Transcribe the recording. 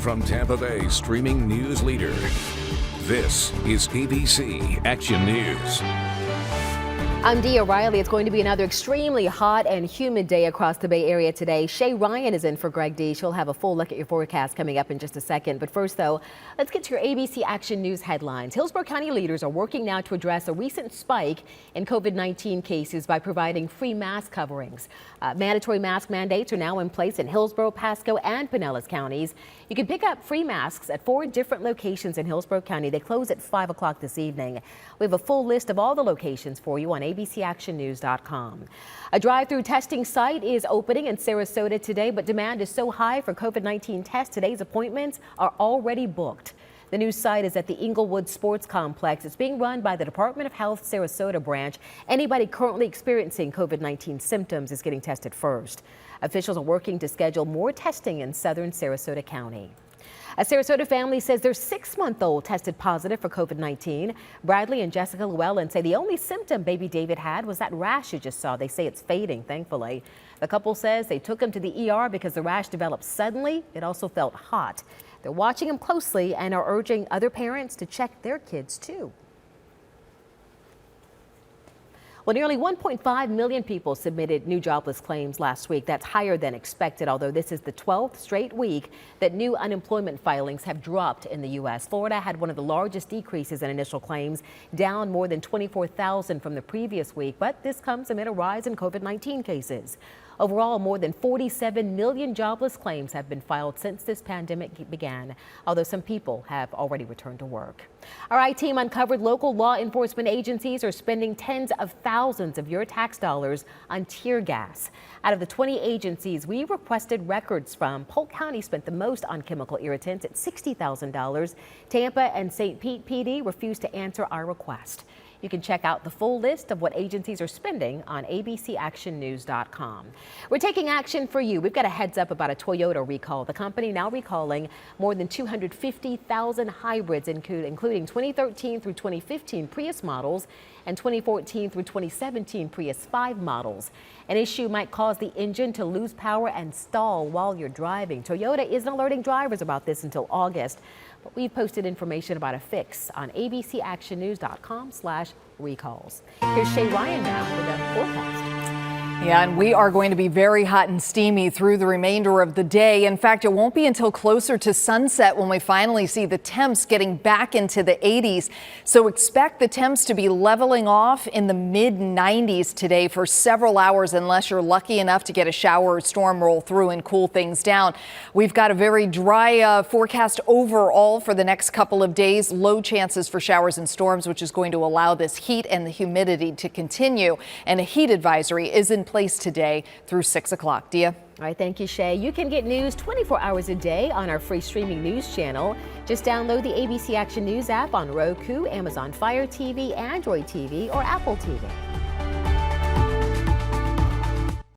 from Tampa Bay streaming news leader. This is ABC Action News. I'm Dee O'Reilly. It's going to be another extremely hot and humid day across the Bay Area today. Shay Ryan is in for Greg D. She'll have a full look at your forecast coming up in just a second. But first, though, let's get to your ABC Action News headlines. Hillsborough County leaders are working now to address a recent spike in COVID-19 cases by providing free mask coverings. Mandatory mask mandates are now in place in Hillsborough, Pasco, and Pinellas counties. You can pick up free masks at 4 different locations in Hillsborough County. They close at 5 o'clock this evening. We have a full list of all the locations for you on abcactionnews.com. A drive-through testing site is opening in Sarasota today, but demand is so high for COVID-19 tests, today's appointments are already booked. The new site is at the Inglewood Sports Complex. It's being run by the Department of Health Sarasota branch. Anybody currently experiencing COVID-19 symptoms is getting tested first. Officials are working to schedule more testing in southern Sarasota County. A Sarasota family says their 6-month-old tested positive for COVID-19. Bradley and Jessica Llewellyn say the only symptom baby David had was that rash you just saw. They say it's fading, thankfully. The couple says they took him to the ER because the rash developed suddenly. It also felt hot. They're watching him closely and are urging other parents to check their kids, too. Well, nearly 1.5 million people submitted new jobless claims last week. That's higher than expected, although this is the 12th straight week that new unemployment filings have dropped in the U.S. Florida had one of the largest decreases in initial claims, down more than 24,000 from the previous week. But this comes amid a rise in COVID-19 cases. Overall, more than 47 million jobless claims have been filed since this pandemic began, although some people have already returned to work. Our I-Team uncovered local law enforcement agencies are spending tens of thousands of your tax dollars on tear gas. Out of the 20 agencies we requested records from, Polk County spent the most on chemical irritants at $60,000. Tampa and St. Pete PD refused to answer our request. You can check out the full list of what agencies are spending on abcactionnews.com. We're taking action for you. We've got a heads up about a Toyota recall. The company now recalling more than 250,000 hybrids, including 2013 through 2015 Prius models and 2014 through 2017 Prius 5 models. An issue might cause the engine to lose power and stall while you're driving. Toyota isn't alerting drivers about this until August. But we've posted information about a fix on abcactionnews.com/recalls. Here's Shay Ryan now with a forecast. Yeah, and we are going to be very hot and steamy through the remainder of the day. In fact, it won't be until closer to sunset when we finally see the temps getting back into the 80s. So expect the temps to be leveling off in the mid-90s today for several hours, unless you're lucky enough to get a shower or storm roll through and cool things down. We've got a very dry forecast overall for the next couple of days. Low chances for showers and storms, which is going to allow this heat and the humidity to continue. And a heat advisory is in place today through 6 o'clock. Dia? All right, thank you, Shay. You can get news 24 hours a day on our free streaming news channel. Just download the ABC Action News app on Roku, Amazon Fire TV, Android TV, or Apple TV.